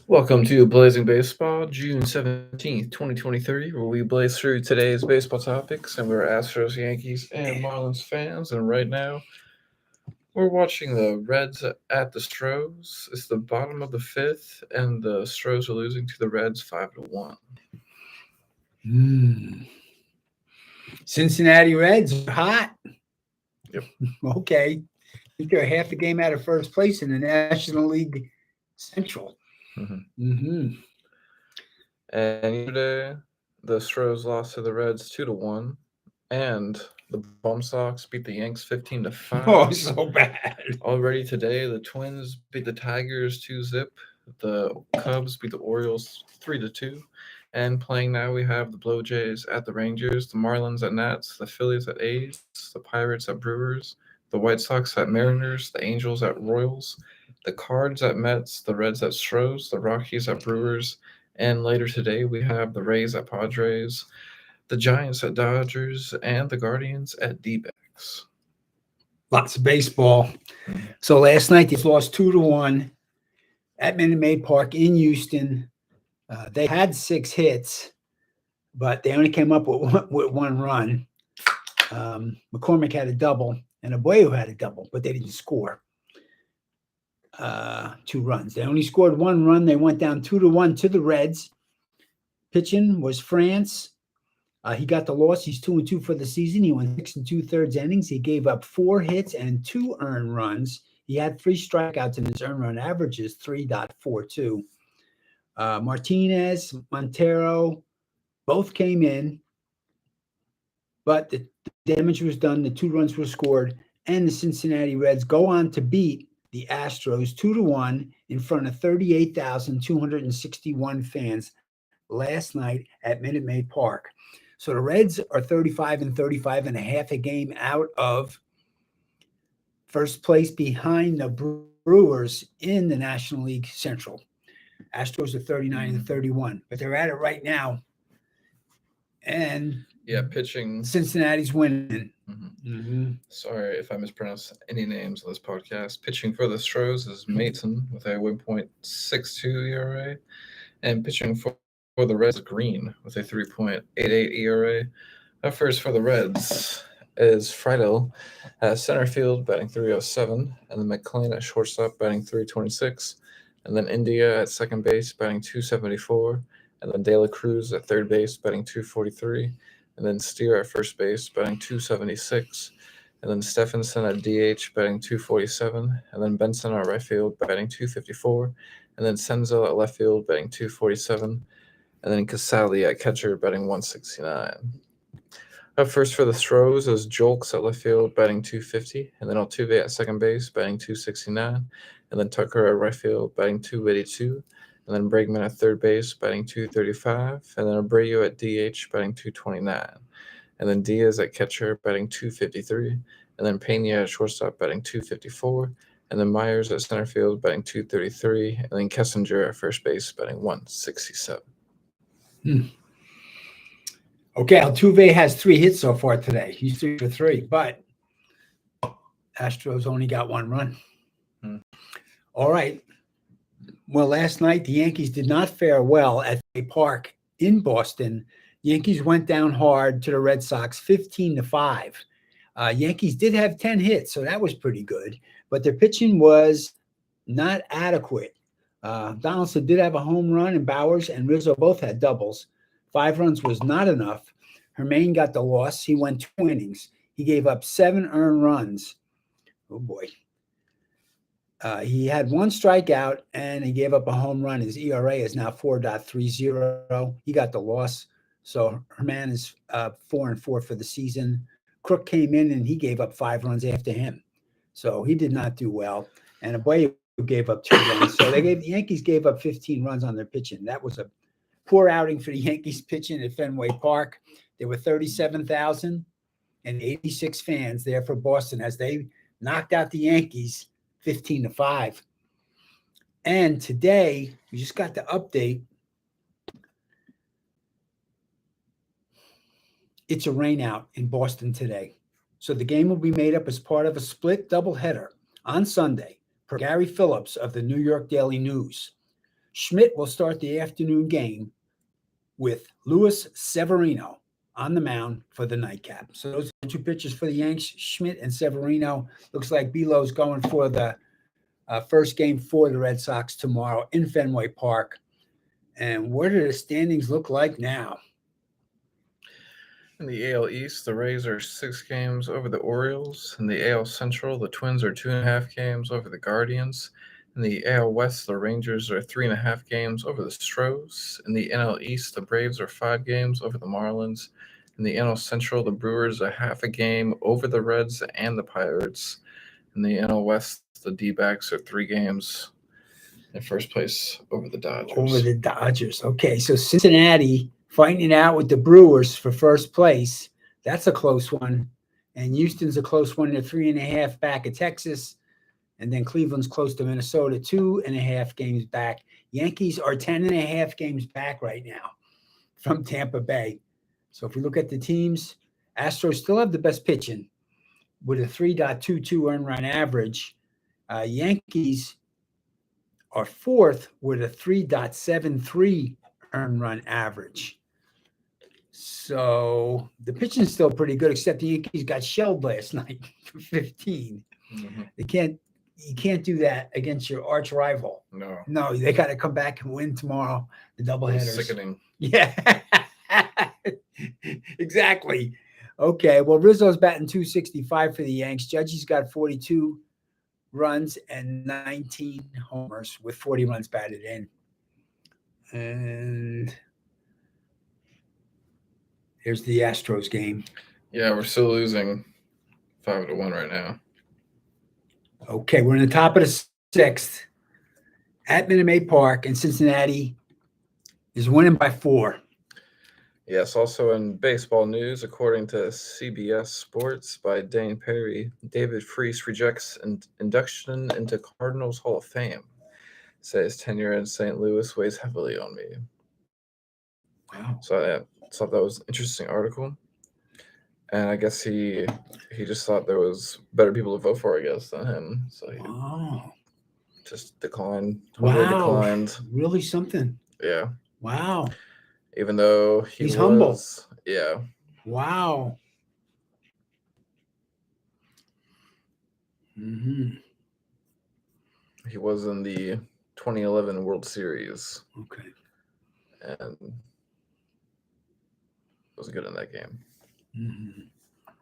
Welcome to Blazing Baseball, June 17th, 2023, where we blaze through today's baseball topics. And we're Astros, Yankees, and Marlins fans. And right now, we're watching the Reds at the Stros. It's the bottom of the fifth, and the Stros are losing to the Reds 5-1. Cincinnati Reds are hot. Yep. Okay. I think they're half a game out of first place in the National League Central. And yesterday, the Stros lost to the Reds 2-1, and the Bum Sox beat the Yanks 15-5. Oh, so bad. Already today, the Twins beat the Tigers 2-0. The Cubs beat the Orioles 3-2. And playing now, we have the Blue Jays at the Rangers, the Marlins at Nats, the Phillies at A's, the Pirates at Brewers, the White Sox at Mariners, the Angels at Royals, the Cards at Mets, the Reds at Stros, the Rockies at Brewers, and later today, we have the Rays at Padres, the Giants at Dodgers, and the Guardians at D-backs. Lots of baseball. So last night, they lost 2-1 at Minute Maid Park in Houston. They had 6 hits, but they only came up with one run. McCormick had a double, and Abreu had a double, but they didn't score 2 runs. They only scored 1 run. They went down 2-1 to the Reds. Pitching was France. He got the loss. He's 2-2 for the season. He went 6 2/3 innings. He gave up 4 hits and 2 earned runs. He had 3 strikeouts, and his earned run average is 3.42. Martinez, Montero, both came in, but the damage was done. The 2 runs were scored, and the Cincinnati Reds go on to beat the Astros 2-1 in front of 38,261 fans last night at Minute Maid Park. So the Reds are 35 and a half a game out of first place behind the Brewers in the National League Central. Astros are 39-31, but they're at it right now. And pitching. Cincinnati's winning. Sorry if I mispronounce any names on this podcast. Pitching for the Stros is Maton with a 1.62 ERA, and pitching for the Reds, Green with a 3.88 ERA. First for the Reds is Friedel at center field, batting 307, and then McClain at shortstop, batting 326, and then India at second base, batting 274, and then De La Cruz at third base, batting 243, and then Steer at first base, batting 276, and then Stephenson at DH, batting 247, and then Benson at right field, batting 254, and then Senzel at left field, batting 247, and then Casali at catcher, batting 169. Up first for the Stros is Jolks at left field, batting 250, and then Altuve at second base, batting 269, and then Tucker at right field, batting 282, and then Bregman at third base, batting 235, and then Abreu at DH, batting 229, and then Diaz at catcher, batting 253, and then Pena at shortstop, batting 254, and then Myers at center field, batting 233, and then Kessinger at first base, batting 167. Okay, Altuve has 3 hits so far today. He's 3 for 3, but Astros only got 1 run. All right. Well, last night the Yankees did not fare well at the park in Boston. Yankees went down hard to the Red Sox 15-5. Yankees did have 10 hits, so that was pretty good, but their pitching was not adequate. Donaldson did have a home run, and Bowers and Rizzo both had doubles. 5 runs was not enough. Hermain got the loss. He went 2 innings. He gave up 7 earned runs. Oh, boy. He had 1 strikeout, and he gave up a home run. His ERA is now 4.30. He got the loss. So Herman is 4-4 for the season. Crook came in, and he gave up 5 runs after him. So he did not do well. And Abreu gave up 2 runs. So the Yankees gave up 15 runs on their pitching. That was a poor outing for the Yankees pitching at Fenway Park. There were 37,086 fans there for Boston as they knocked out the Yankees 15-5. And today, we just got the update. It's a rainout in Boston today. So the game will be made up as part of a split doubleheader on Sunday, per Gary Phillips of the New York Daily News. Schmidt will start the afternoon game with Luis Severino on the mound for the nightcap. So those are two pitchers for the Yanks, Schmidt and Severino. Looks like Belo's going for the first game for the Red Sox tomorrow in Fenway Park. And what do the standings look like now? In the AL East, the Rays are 6 games over the Orioles. In the AL Central, the Twins are 2.5 games over the Guardians. In the AL West, the Rangers are 3.5 games over the Stros. In the NL East, the Braves are 5 games over the Marlins. In the NL Central, the Brewers are half a game over the Reds and the Pirates. In the NL West, the D-backs are 3 games in first place over the Dodgers. Over the Dodgers. Okay, so Cincinnati fighting it out with the Brewers for first place. That's a close one. And Houston's a close one. They're 3.5 back at Texas. And then Cleveland's close to Minnesota, 2.5 games back. Yankees are 10.5 games back right now from Tampa Bay. So if we look at the teams, Astros still have the best pitching with a 3.22 earned run average. Yankees are fourth with a 3.73 earned run average. So the pitching is still pretty good, except the Yankees got shelled last night for 15. Mm-hmm. You can't do that against your arch rival. No, they got to come back and win tomorrow. The doubleheaders. Sickening. Yeah, exactly. Okay, well, Rizzo's batting 265 for the Yanks. Judge's got 42 runs and 19 homers with 40 runs batted in. And here's the Astros game. Yeah, we're still losing 5-1 right now. Okay, we're in the top of the 6th at Minute Maid Park, and Cincinnati is winning by 4. Yes, also in baseball news, according to CBS Sports by Dane Perry, David Freese rejects induction into Cardinals Hall of Fame. Says tenure in St. Louis weighs heavily on me. Wow. So I thought that was an interesting article. And I guess he just thought there was better people to vote for, I guess, than him. So he just declined. Totally declined. Really something. Yeah. Wow. Even though he's humble. Yeah. Wow. Mm-hmm. He was in the 2011 World Series. Okay. And was good in that game. Mm-hmm.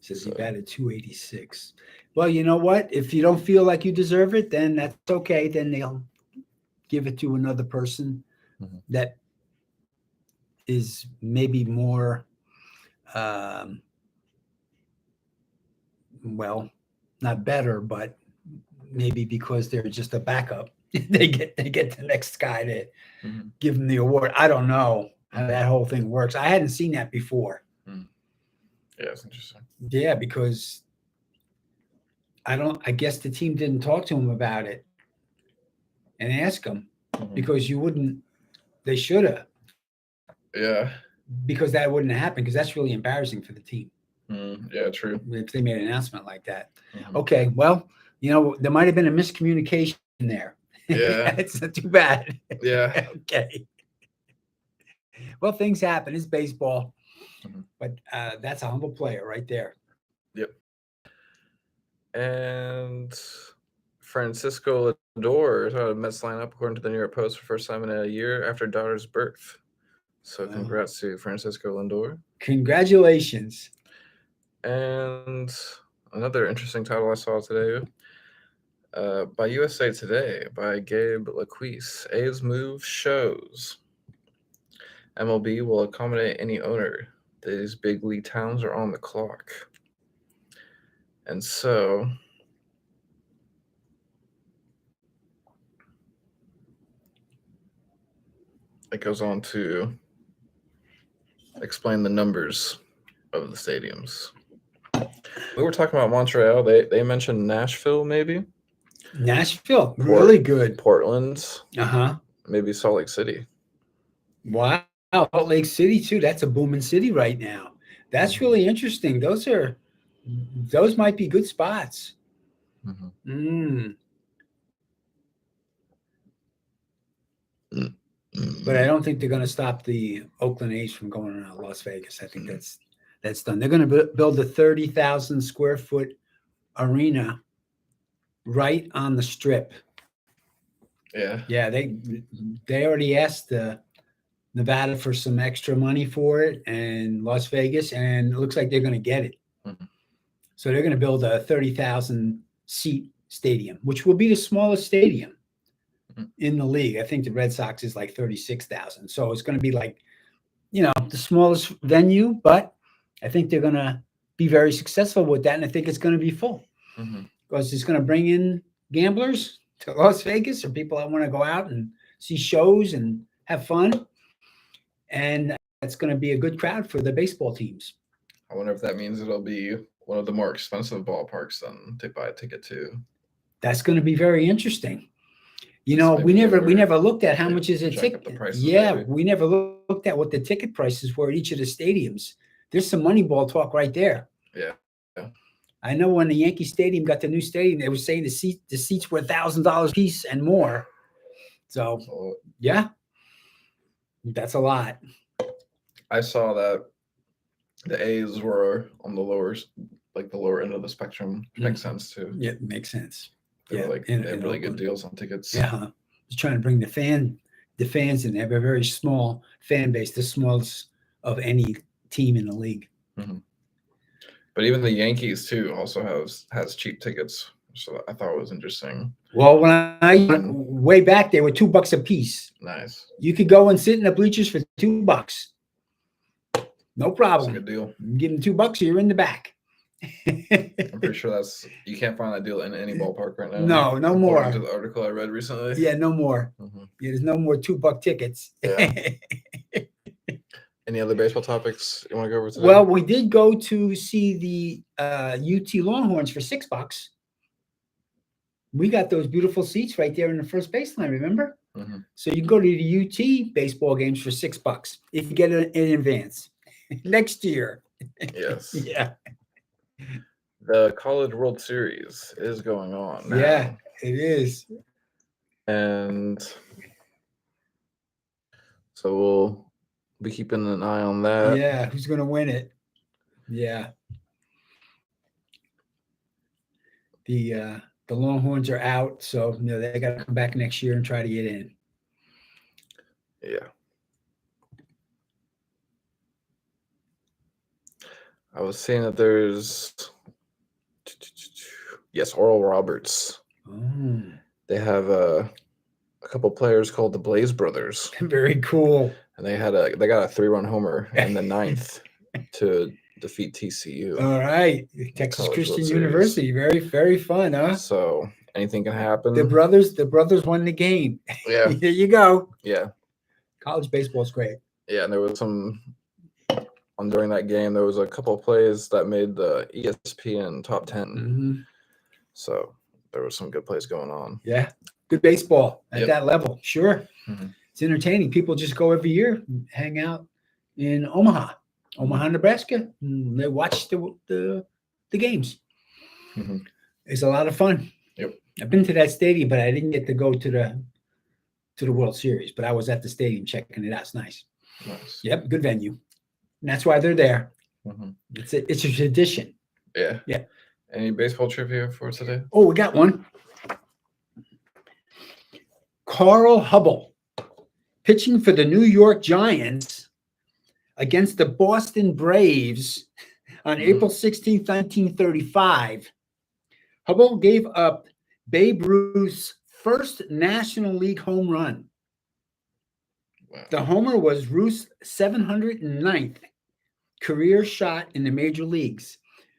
Says he batted 286. Well, you know what? If you don't feel like you deserve it, then that's okay. Then they'll give it to another person that is maybe more, well, not better, but maybe because they're just a backup, they get the next guy to give them the award. I don't know how that whole thing works. I hadn't seen that before. Yeah, it's interesting. Yeah, because I guess the team didn't talk to him about it and ask him because they should have. Yeah. Because that wouldn't have happened, because that's really embarrassing for the team. Yeah, true. If they made an announcement like that. Okay, well, there might have been a miscommunication there. Yeah. It's not too bad. Yeah. Okay. Well, things happen. It's baseball. But that's a humble player right there. Yep. And Francisco Lindor is out of Mets lineup, according to the New York Post, for first time in a year after daughter's birth. So congrats to Francisco Lindor. Congratulations. And another interesting title I saw today by USA Today by Gabe Laquise. A's move shows MLB will accommodate any owner. These big league towns are on the clock. And so it goes on to explain the numbers of the stadiums. We were talking about Montreal. They mentioned Nashville, maybe. Nashville, really good. Portland. Uh-huh. Maybe Salt Lake City. Wow. Salt Lake City, too. That's a booming city right now. That's really interesting. Those might be good spots. But I don't think they're going to stop the Oakland A's from going to Las Vegas. I think that's done. They're going to build a 30,000 square foot arena right on the Strip. Yeah. Yeah, they already asked Nevada for some extra money for it, and Las Vegas, and it looks like they're going to get it. Mhm. So they're going to build a 30,000 seat stadium, which will be the smallest stadium in the league. I think the Red Sox is like 36,000. So it's going to be like, the smallest venue, but I think they're going to be very successful with that. And I think it's going to be full because it's going to bring in gamblers to Las Vegas or people that want to go out and see shows and have fun. And it's going to be a good crowd for the baseball teams. I wonder if that means it'll be one of the more expensive ballparks then to buy a ticket to. That's going to be very interesting. We never looked at how much is a ticket. Yeah, maybe. We never looked at what the ticket prices were at each of the stadiums. There's some Moneyball talk right there. Yeah. I know when the Yankee Stadium got the new stadium, they were saying the seats were $1,000 a piece and more. So yeah, that's a lot. I saw that the A's were on the lower end of the spectrum. Makes sense too. Yeah, it makes sense. They have really good deals on tickets. Yeah, just trying to bring the fans in. They have a very small fan base, the smallest of any team in the league. Mm-hmm. But even the Yankees too also has cheap tickets, so I thought it was interesting. Well, when I went way back, they were $2 a piece. Nice. You could go and sit in the bleachers for $2. No problem. That's a good deal. Give them $2, you're in the back. I'm pretty sure you can't find that deal in any ballpark right now. No more. According to the article I read recently. Yeah, no more. Yeah, there's no more $2 tickets. Yeah. Any other baseball topics you want to go over today? Well, we did go to see the UT Longhorns for $6. We got those beautiful seats right there in the first baseline, remember? So you can go to the UT baseball games for $6 if you get it in advance. Next year. Yes. Yeah. The College World Series is going on now. Yeah, it is. And so we'll be keeping an eye on that. Yeah, who's going to win it? Yeah. The Longhorns are out, so they got to come back next year and try to get in. Yeah. I was saying that there's Oral Roberts. Oh. They have a couple players called the Blaze Brothers. Very cool. And they got a 3-run homer in the 9th to defeat TCU. All right. Texas Christian University. Very, very fun, huh? So anything can happen. The brothers won the game. Yeah. Here you go. Yeah. College baseball is great. Yeah, and there was during that game, there was a couple of plays that made the ESPN top 10. So there was some good plays going on. Yeah. Good baseball at that level. Sure. It's entertaining. People just go every year, hang out in Omaha, Nebraska. And they watch the games. It's a lot of fun. Yep. I've been to that stadium, but I didn't get to go to the World Series. But I was at the stadium checking it out. It's nice. Nice. Yep, good venue. And that's why they're there. It's a tradition. Yeah. Yeah. Any baseball trivia for today? Oh, we got one. Carl Hubble, pitching for the New York Giants against the Boston Braves on April 16th, 1935. Hubble gave up Babe Ruth's first National League home run. Wow. The homer was Ruth's 709th career shot in the major leagues.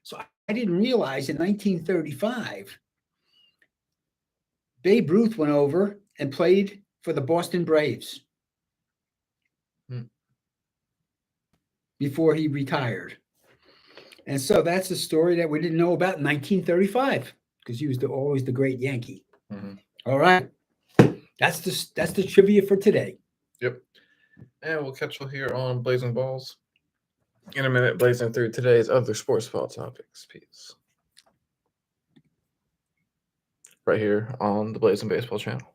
So I didn't realize in 1935, Babe Ruth went over and played for the Boston Braves before he retired. And so that's a story that we didn't know about in 1935 because he was always the great Yankee. All right. That's the trivia for today. Yep. And we'll catch you here on Blazing Balls in a minute, blazing through today's other sports ball topics. Peace. Right here on the Blazing Baseball channel.